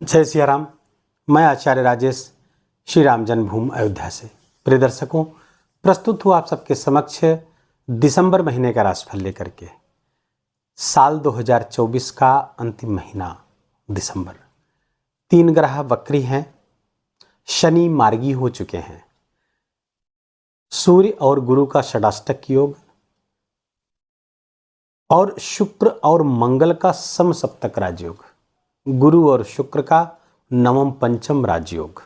जय सिया राम। मैं आचार्य राजेश श्री राम जन्मभूमि अयोध्या से प्रिय दर्शकों प्रस्तुत हूँ आप सबके समक्ष दिसंबर महीने का राशिफल लेकर के। साल 2024 का अंतिम महीना दिसंबर। 3 ग्रह वक्री हैं, शनि मार्गी हो चुके हैं, सूर्य और गुरु का षडाष्टक योग और शुक्र और मंगल का समसप्तक राजयोग, गुरु और शुक्र का नवम पंचम राजयोग।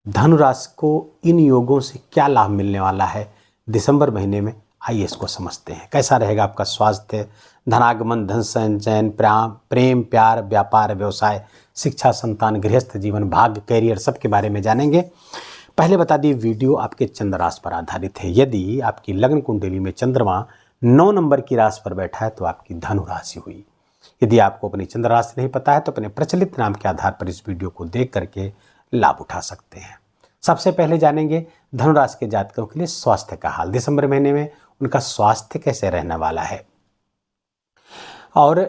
धनु राशि को इन योगों से क्या लाभ मिलने वाला है दिसंबर महीने में, आइए इसको समझते हैं। कैसा रहेगा आपका स्वास्थ्य, धनागमन, धन संचयन, प्रेम, प्यार, व्यापार, व्यवसाय, शिक्षा, संतान, गृहस्थ जीवन, भाग्य, कैरियर, सबके बारे में जानेंगे। पहले बता दिए वीडियो आपके चंद्र राशि पर आधारित है। यदि आपकी लग्न कुंडली में चंद्रमा 9 नंबर की राशि पर बैठा है तो आपकी धनु राशि हुई। यदि आपको अपनी चंद्र राशि नहीं पता है तो अपने प्रचलित नाम के आधार पर इस वीडियो को देख करके लाभ उठा सकते हैं। सबसे पहले जानेंगे धनु राशि के जातकों के लिए स्वास्थ्य का हाल। दिसंबर महीने में उनका स्वास्थ्य कैसे रहने वाला है, और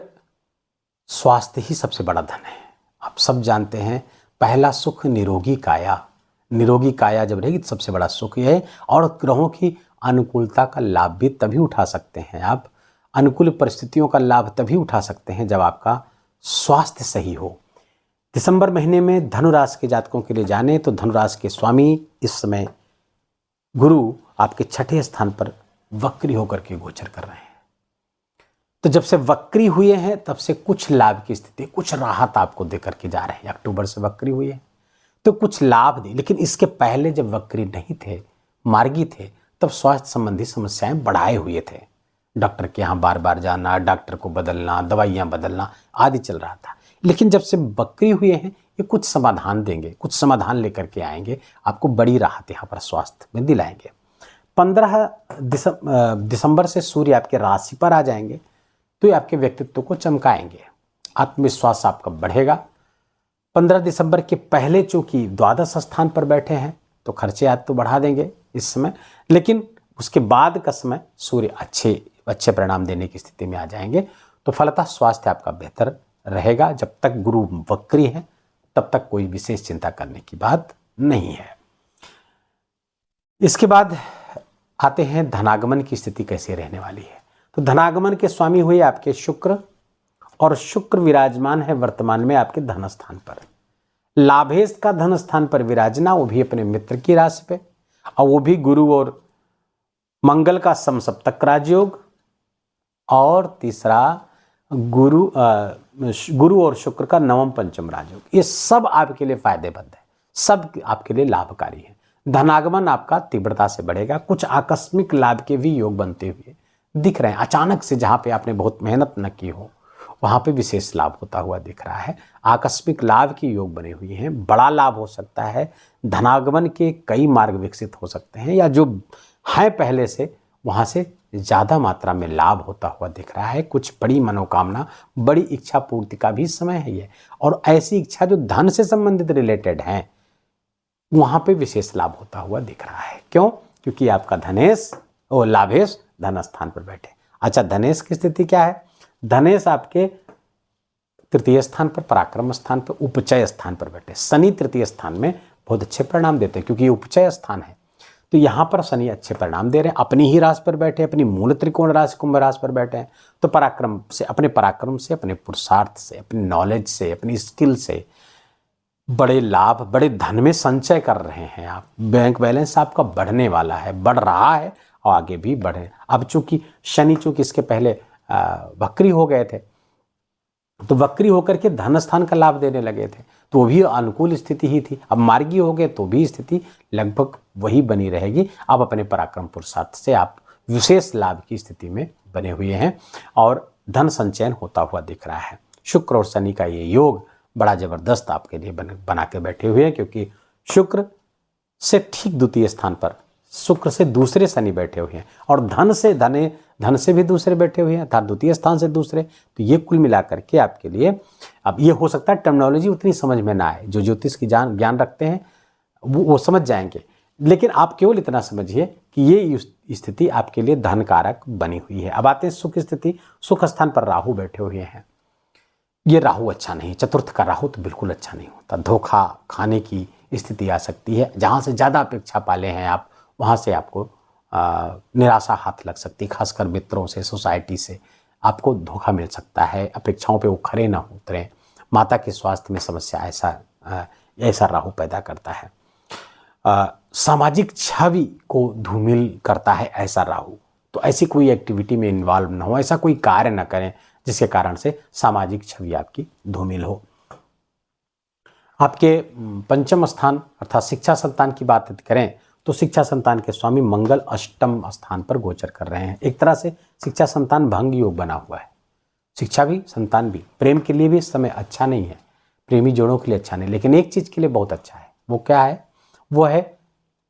स्वास्थ्य ही सबसे बड़ा धन है। आप सब जानते हैं पहला सुख निरोगी काया। निरोगी काया जब रहेगी तो सबसे बड़ा सुख यह है, और ग्रहों की अनुकूलता का लाभ भी तभी उठा सकते हैं आप। अनुकूल परिस्थितियों का लाभ तभी उठा सकते हैं जब आपका स्वास्थ्य सही हो। दिसंबर महीने में धनु राशि के जातकों के लिए जाने तो धनु राशि के स्वामी इस समय गुरु आपके 6ठे स्थान पर वक्री होकर के गोचर कर रहे हैं। तो जब से वक्री हुए हैं तब से कुछ लाभ की स्थिति, कुछ राहत आपको देकर के जा रहे हैं। अक्टूबर से वक्री हुए हैं तो कुछ लाभ दी, लेकिन इसके पहले जब वक्री नहीं थे, मार्गी थे, तब स्वास्थ्य संबंधी समस्याएं बढ़ाए हुए थे। डॉक्टर के यहाँ बार बार जाना, डॉक्टर को बदलना, दवाइयाँ बदलना आदि चल रहा था। लेकिन जब से वक्री हुए हैं ये कुछ समाधान देंगे, कुछ समाधान लेकर के आएंगे, आपको बड़ी राहत यहाँ पर स्वास्थ्य में दिलाएंगे। 15 दिसंबर से सूर्य आपके राशि पर आ जाएंगे तो ये आपके व्यक्तित्व को चमकाएंगे, आत्मविश्वास आपका बढ़ेगा। 15 दिसंबर के पहले चूंकि द्वादश स्थान पर बैठे हैं तो खर्चे आज तो बढ़ा देंगे इस समय, लेकिन उसके बाद का समय सूर्य अच्छे परिणाम देने की स्थिति में आ जाएंगे। तो फलतः स्वास्थ्य आपका बेहतर रहेगा। जब तक गुरु वक्री है तब तक कोई विशेष चिंता करने की बात नहीं है। इसके बाद आते हैं धनागमन की स्थिति कैसे रहने वाली है। तो धनागमन के स्वामी हुए आपके शुक्र, और शुक्र विराजमान है वर्तमान में आपके धन स्थान पर। लाभेश का धन स्थान पर विराजना, वो भी अपने मित्र की राशि पे, और वो भी गुरु और मंगल का समसप्तक राजयोग, और तीसरा गुरु और शुक्र का नवम पंचम राजयोग। ये सब आपके लिए फायदेमंद है, सब आपके लिए लाभकारी है। धनागमन आपका तीव्रता से बढ़ेगा। कुछ आकस्मिक लाभ के भी योग बनते हुए दिख रहे हैं। अचानक से जहाँ पे आपने बहुत मेहनत न की हो वहाँ पे विशेष लाभ होता हुआ दिख रहा है। आकस्मिक लाभ के योग बने हुए हैं, बड़ा लाभ हो सकता है। धनागमन के कई मार्ग विकसित हो सकते हैं, या जो है पहले से वहाँ से ज़्यादा मात्रा में लाभ होता हुआ दिख रहा है। कुछ बड़ी मनोकामना, बड़ी इच्छा पूर्ति का भी समय है ये, और ऐसी इच्छा जो धन से संबंधित रिलेटेड हैं वहाँ पे विशेष लाभ होता हुआ दिख रहा है। क्यों? क्योंकि आपका धनेश और लाभेश धन स्थान पर बैठे। अच्छा, धनेश की स्थिति क्या है? धनेश आपके तृतीय स्थान पर, पराक्रम स्थान पर, उपचय स्थान पर बैठे। शनि तृतीय स्थान में बहुत अच्छे परिणाम देते हैं क्योंकि ये उपचय स्थान है। तो यहाँ पर शनि अच्छे परिणाम दे रहे हैं। अपनी ही राशि पर बैठे, अपनी मूल त्रिकोण राशि कुंभ राशि पर बैठे हैं। तो पराक्रम से, अपने पराक्रम से, अपने पुरुषार्थ से, अपनी नॉलेज से, अपनी स्किल से बड़े लाभ, बड़े धन में संचय कर रहे हैं आप। बैंक बैलेंस आपका बढ़ने वाला है, बढ़ रहा है और आगे भी बढ़े। अब चूंकि शनि इसके पहले वक्री हो गए थे तो वक्री होकर के धन स्थान का लाभ देने लगे थे, तो वो भी अनुकूल स्थिति ही थी। अब मार्गी हो गए तो भी स्थिति लगभग वही बनी रहेगी। अब अपने पराक्रम पुरुषार्थ से आप विशेष लाभ की स्थिति में बने हुए हैं और धन संचयन होता हुआ दिख रहा है। शुक्र और शनि का ये योग बड़ा जबरदस्त आपके लिए बना के बैठे हुए हैं, क्योंकि शुक्र से ठीक द्वितीय स्थान पर शुक्र से दूसरे शनि बैठे हुए हैं, और धन से भी दूसरे बैठे हुए हैं, अर्थात द्वितीय स्थान से दूसरे। तो ये कुल मिलाकर के आपके लिए, अब ये हो सकता है टर्मिनोलॉजी उतनी समझ में ना आए, जो ज्योतिष की ज्ञान रखते हैं वो समझ जाएंगे, लेकिन आप केवल इतना समझिए कि ये स्थिति आपके लिए धन कारक बनी हुई है। अब आते हैं सुख स्थिति। सुख स्थान पर राहु बैठे हुए हैं। ये राहु अच्छा नहीं, चतुर्थ का राहु तो बिल्कुल अच्छा नहीं होता। धोखा खाने की स्थिति आ सकती है, जहाँ से ज़्यादा अपेक्षा पाले हैं आप वहाँ से आपको निराशा हाथ लग सकती है, खासकर मित्रों से, सोसाइटी से आपको धोखा मिल सकता है, अपेक्षाओं पे वो खरे ना उतरें। माता के स्वास्थ्य में समस्या ऐसा राहु पैदा करता है। सामाजिक छवि को धूमिल करता है ऐसा राहु। तो ऐसी कोई एक्टिविटी में इन्वॉल्व ना हो, ऐसा कोई कार्य ना करें जिसके कारण से सामाजिक छवि आपकी धूमिल हो। आपके पंचम स्थान अर्थात शिक्षा संतान की बात करें तो शिक्षा संतान के स्वामी मंगल अष्टम स्थान पर गोचर कर रहे हैं। एक तरह से शिक्षा संतान भंग योग बना हुआ है। शिक्षा भी संतान भी। प्रेम के लिए भी इस समय अच्छा नहीं है, प्रेमी जोड़ों के लिए अच्छा नहीं, लेकिन एक चीज के लिए बहुत अच्छा है। वो क्या है? वो है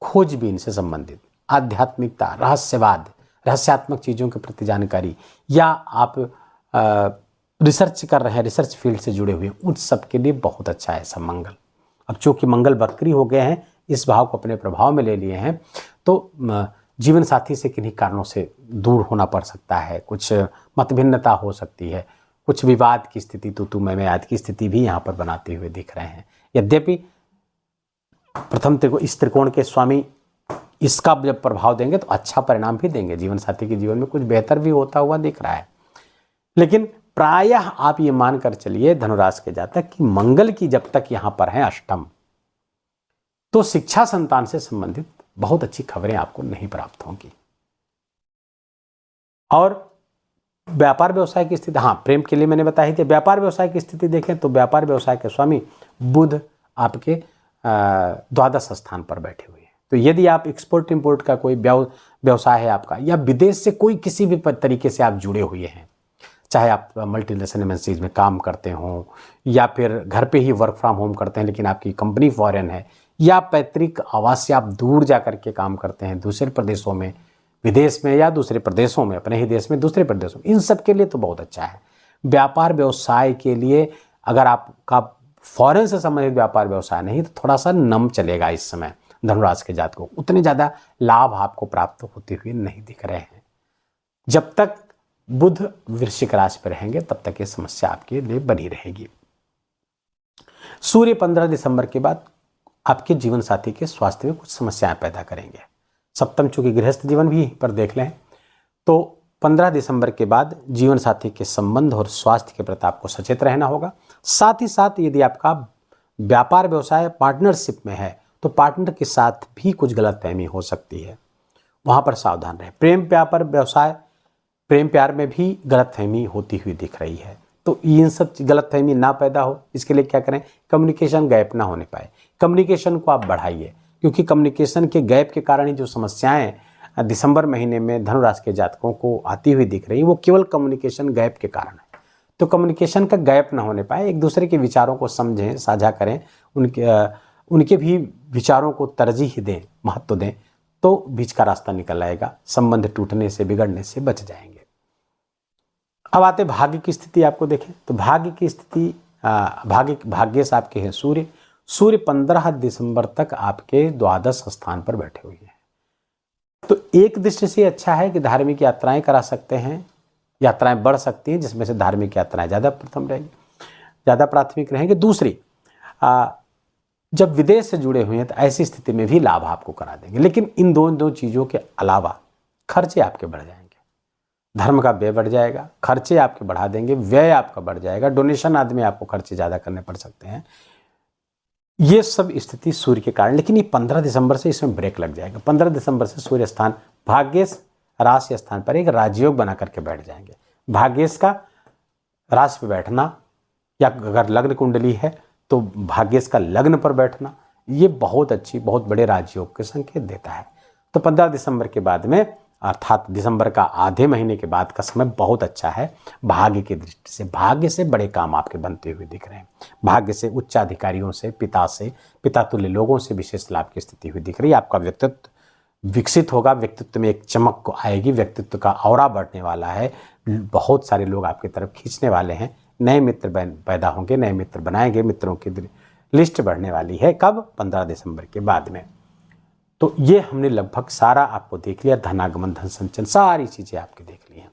खोजबीन से संबंधित आध्यात्मिकता, रहस्यवाद, रहस्यात्मक चीजों के प्रति जानकारी, या आप रिसर्च कर रहे हैं, रिसर्च फील्ड से जुड़े हुए, उन सब के लिए बहुत अच्छा है सब मंगल। अब चूंकि मंगल वक्री हो गए हैं, इस भाव को अपने प्रभाव में ले लिए हैं, तो जीवन साथी से किन्हीं कारणों से दूर होना पड़ सकता है, कुछ मतभिन्नता हो सकती है, कुछ विवाद की स्थिति, तू मैं आदि की स्थिति भी यहाँ पर बनाते हुए दिख रहे हैं। यद्यपि प्रथम इस त्रिकोण के स्वामी इसका जब प्रभाव देंगे तो अच्छा परिणाम भी देंगे, जीवन साथी के जीवन में कुछ बेहतर भी होता हुआ दिख रहा है। लेकिन प्रायः आप ये मानकर चलिए धनुराशि के जातक कि मंगल की जब तक यहां पर है अष्टम, तो शिक्षा संतान से संबंधित बहुत अच्छी खबरें आपको नहीं प्राप्त होंगी। और व्यापार व्यवसाय की स्थिति, हाँ प्रेम के लिए मैंने बताई थी। व्यापार व्यवसाय की स्थिति देखें तो व्यापार व्यवसाय के स्वामी बुध आपके द्वादश स्थान पर बैठे हुए हैं। तो यदि आप एक्सपोर्ट इंपोर्ट का कोई व्यवसाय है आपका, या विदेश से कोई किसी भी तरीके से आप जुड़े हुए हैं, चाहे आप मल्टीनेशनल एमएनसीज में काम करते हों, या फिर घर पे ही वर्क फ्रॉम होम करते हैं लेकिन आपकी कंपनी फॉरेन है, या पैतृक आवास से आप दूर जा करके काम करते हैं दूसरे प्रदेशों में, विदेश में या दूसरे प्रदेशों में, अपने ही देश में दूसरे प्रदेशों में, इन सब के लिए तो बहुत अच्छा है। व्यापार व्यवसाय के लिए अगर आपका फॉरेन से संबंधित व्यापार व्यवसाय नहीं तो थोड़ा सा नम चलेगा इस समय धनुराशि के जातकों को, उतने ज़्यादा लाभ आपको प्राप्त होते हुए नहीं दिख रहे हैं। जब तक बुध वृश्चिक राशि पर रहेंगे तब तक ये समस्या आपके लिए बनी रहेगी। सूर्य 15 दिसंबर के बाद आपके जीवन साथी के स्वास्थ्य में कुछ समस्याएं पैदा करेंगे। सप्तम चूंकि गृहस्थ जीवन भी पर देख लें तो 15 दिसंबर के बाद जीवन साथी के संबंध और स्वास्थ्य के प्रति आपको सचेत रहना होगा। साथ ही साथ यदि आपका व्यापार व्यवसाय पार्टनरशिप में है तो पार्टनर के साथ भी कुछ गलतफहमी हो सकती है, वहां पर सावधान रहें। प्रेम प्यार में भी गलतफहमी होती हुई दिख रही है, तो इन सब गलतफहमी ना पैदा हो इसके लिए क्या करें? कम्युनिकेशन गैप ना होने पाए, कम्युनिकेशन को आप बढ़ाइए, क्योंकि कम्युनिकेशन के गैप के कारण ही जो समस्याएं दिसंबर महीने में धनुराशि के जातकों को आती हुई दिख रही वो केवल कम्युनिकेशन गैप के कारण है। तो कम्युनिकेशन का गैप ना होने पाए, एक दूसरे के विचारों को समझें, साझा करें, उनके भी विचारों को तरजीह दें, महत्व दें, तो बीच का रास्ता निकल आएगा, संबंध टूटने से, बिगड़ने से बच जाएंगे। अब आते भाग्य की स्थिति आपको देखें तो भाग्य की स्थिति, भाग्य से आपके हैं सूर्य 15 दिसंबर तक आपके द्वादश स्थान पर बैठे हुए हैं। तो एक दृष्टि से अच्छा है कि धार्मिक यात्राएं करा सकते हैं, यात्राएं बढ़ सकती हैं, जिसमें से धार्मिक यात्राएं ज़्यादा प्रथम रहेंगी, ज़्यादा प्राथमिक रहेंगे। दूसरी, जब विदेश से जुड़े हुए हैं तो ऐसी स्थिति में भी लाभ आपको करा देंगे, लेकिन इन दो चीज़ों के अलावा खर्चे आपके बढ़ जाएंगे, धर्म का व्यय बढ़ जाएगा, खर्चे आपके बढ़ा देंगे, व्यय आपका बढ़ जाएगा, डोनेशन आदि में आपको खर्चे ज़्यादा करने पड़ सकते हैं। ये सब स्थिति सूर्य के कारण, लेकिन ये 15 दिसंबर से इसमें ब्रेक लग जाएगा। 15 दिसंबर से सूर्य स्थान भाग्येश राशि स्थान पर एक राजयोग बना करके बैठ जाएंगे। भाग्येश का राशि पर बैठना, या अगर लग्न कुंडली है तो भाग्येश का लग्न पर बैठना, ये बहुत अच्छी, बहुत बड़े राजयोग के संकेत देता है। तो 15 दिसंबर के बाद में, अर्थात दिसंबर का आधे महीने के बाद का समय बहुत अच्छा है भाग्य की दृष्टि से। भाग्य से बड़े काम आपके बनते हुए दिख रहे हैं, भाग्य से, उच्च अधिकारियों से, पिता तुल्य लोगों से विशेष लाभ की स्थिति हुई दिख रही है। आपका व्यक्तित्व विकसित होगा, व्यक्तित्व में एक चमक आएगी, व्यक्तित्व का औरा बढ़ने वाला है, बहुत सारे लोग आपकी तरफ खींचने वाले हैं, नए मित्र पैदा होंगे, नए मित्र बनाएंगे, मित्रों की लिस्ट बढ़ने वाली है। कब? 15 दिसंबर के बाद में। तो ये हमने लगभग सारा आपको देख लिया, धनागमन, धन संचयन, सारी चीजें आपके देख ली हैं।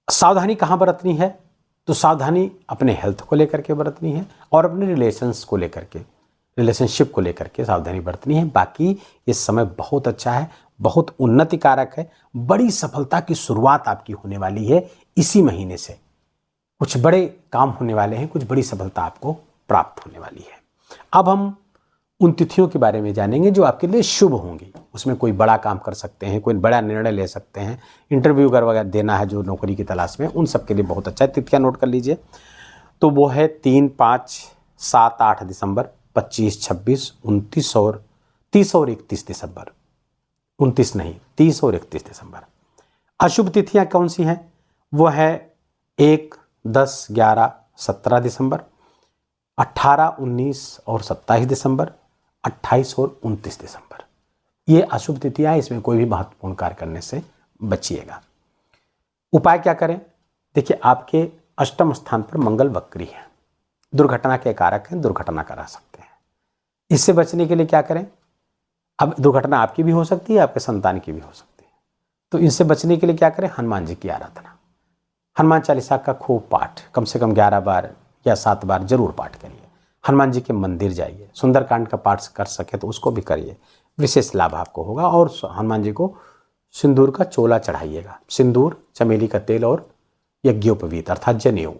सावधानी कहां बरतनी है? तो सावधानी अपने हेल्थ को लेकर के बरतनी है और अपने रिलेशनशिप को लेकर के सावधानी बरतनी है। बाकी ये समय बहुत अच्छा है, बहुत उन्नति कारक है। बड़ी सफलता की शुरुआत आपकी होने वाली है इसी महीने से। कुछ बड़े काम होने वाले हैं, कुछ बड़ी सफलता आपको प्राप्त होने वाली है। अब हम उन तिथियों के बारे में जानेंगे जो आपके लिए शुभ होंगी। उसमें कोई बड़ा काम कर सकते हैं, कोई बड़ा निर्णय ले सकते हैं, इंटरव्यू वगैरह देना है जो नौकरी की तलाश में, उन सब के लिए बहुत अच्छा है। तिथियां नोट कर लीजिए। तो वो है 3, 5, 7, 8 दिसंबर, 25, 26, 29 और 30 और 31 दिसंबर। 29 नहीं, 30 और 31 दिसंबर। अशुभ तिथियां कौन सी हैं? वो है 1, 10, 11, 17 दिसंबर, 18, 19 और 27 दिसंबर, 28 और 29 दिसंबर। ये अशुभ तिथियां, इसमें कोई भी महत्वपूर्ण कार्य करने से बचिएगा। उपाय क्या करें? देखिए, आपके अष्टम स्थान पर मंगल वक्री है, दुर्घटना के कारक हैं, दुर्घटना करा सकते हैं। इससे बचने के लिए क्या करें? अब दुर्घटना आपकी भी हो सकती है, आपके संतान की भी हो सकती है। तो इनसे बचने के लिए क्या करें? हनुमान जी की आराधना, हनुमान चालीसा का खूब पाठ, कम से कम 11 बार या 7 बार जरूर पाठ करिए। हनुमान जी के मंदिर जाइए, सुंदरकांड का पाठ कर सके तो उसको भी करिए, विशेष लाभ आपको होगा। और हनुमान जी को सिंदूर का चोला चढ़ाइएगा, सिंदूर, चमेली का तेल और यज्ञोपवीत अर्थात जनेऊ,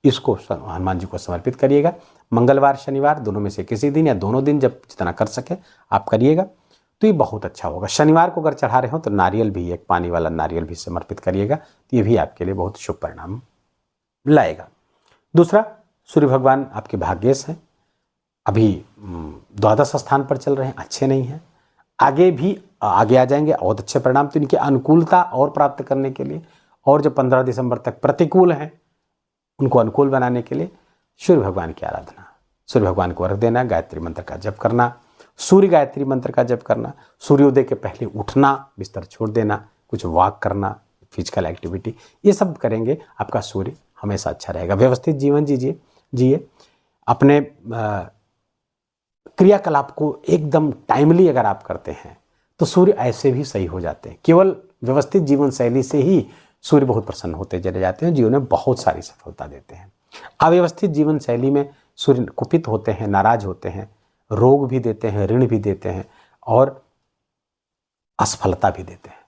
इसको हनुमान जी को समर्पित करिएगा। मंगलवार, शनिवार दोनों में से किसी दिन या दोनों दिन, जब जितना कर सके आप करिएगा, तो ये बहुत अच्छा होगा। शनिवार को अगर चढ़ा रहे हो तो नारियल भी, एक पानी वाला नारियल भी समर्पित करिएगा, तो ये भी आपके लिए बहुत शुभ परिणाम लाएगा। दूसरा, सूर्य भगवान आपके भाग्येश हैं, अभी द्वादश स्थान पर चल रहे हैं, अच्छे नहीं हैं। आगे आ जाएंगे और अच्छे परिणाम। तो इनकी अनुकूलता और प्राप्त करने के लिए, और जो 15 दिसंबर तक प्रतिकूल हैं उनको अनुकूल बनाने के लिए सूर्य भगवान की आराधना, सूर्य भगवान को अर्घ देना, गायत्री मंत्र का जप करना, सूर्य गायत्री मंत्र का जप करना, सूर्योदय के पहले उठना, बिस्तर छोड़ देना, कुछ वॉक करना, फिजिकल एक्टिविटी, ये सब करेंगे, आपका सूर्य हमेशा अच्छा रहेगा। व्यवस्थित जीवन जिए। अपने क्रियाकलाप को एकदम टाइमली अगर आप करते हैं तो सूर्य ऐसे भी सही हो जाते हैं। केवल व्यवस्थित जीवन शैली से ही सूर्य बहुत प्रसन्न होते चले जाते हैं, जीवन में बहुत सारी सफलता देते हैं। अव्यवस्थित जीवन शैली में सूर्य कुपित होते हैं, नाराज होते हैं, रोग भी देते हैं, ऋण भी देते हैं और असफलता भी देते हैं।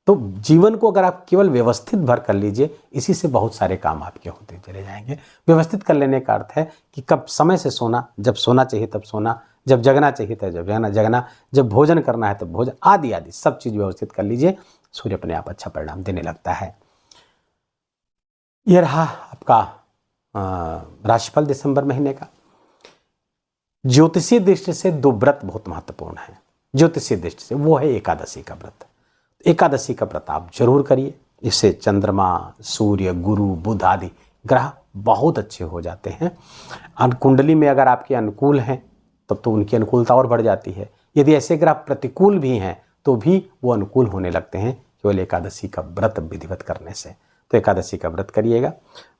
तो जीवन को अगर आप केवल व्यवस्थित भर कर लीजिए, इसी से बहुत सारे काम आपके होते चले जाएंगे। व्यवस्थित कर लेने का अर्थ है कि कब समय से सोना, जब सोना चाहिए तब सोना, जब जगना चाहिए तब जगना, जब भोजन करना है तब भोजन, आदि आदि सब चीज व्यवस्थित कर लीजिए, सूर्य अपने आप अच्छा परिणाम देने लगता है। यह रहा आपका राशिफल दिसंबर महीने का। ज्योतिषीय दृष्टि से 2 व्रत बहुत महत्वपूर्ण है। ज्योतिषीय दृष्टि से वो है एकादशी का व्रत। एकादशी का व्रत आप जरूर करिए, इससे चंद्रमा, सूर्य, गुरु, बुध आदि ग्रह बहुत अच्छे हो जाते हैं। कुंडली में अगर आपके अनुकूल हैं तब तो उनकी अनुकूलता और बढ़ जाती है। यदि ऐसे ग्रह प्रतिकूल भी हैं तो भी वो अनुकूल होने लगते हैं केवल एकादशी का व्रत विधिवत करने से। तो एकादशी का व्रत करिएगा।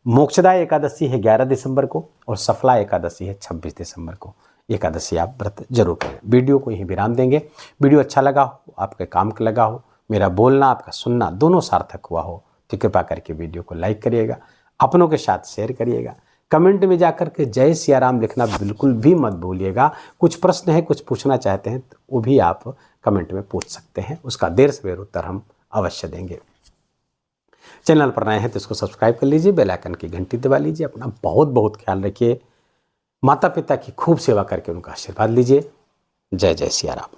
मोक्षदा एकादशी है 11 दिसंबर को और सफला एकादशी है 26 दिसंबर को। एकादशी आप व्रत जरूर करें। वीडियो को यहीं विराम देंगे। वीडियो अच्छा लगा हो, आपके काम का लगा हो, मेरा बोलना आपका सुनना दोनों सार्थक हुआ हो तो कृपा करके वीडियो को लाइक करिएगा, अपनों के साथ शेयर करिएगा। कमेंट में जाकर के जय सिया राम लिखना बिल्कुल भी मत भूलिएगा। कुछ प्रश्न है, कुछ पूछना चाहते हैं तो वो भी आप कमेंट में पूछ सकते हैं, उसका देर सवेर उत्तर हम अवश्य देंगे। चैनल पर नए हैं तो इसको सब्सक्राइब कर लीजिए, बेल आइकन की घंटी दबा लीजिए। अपना बहुत बहुत ख्याल रखिए। माता पिता की खूब सेवा करके उनका आशीर्वाद लीजिए। जय जय सिया राम।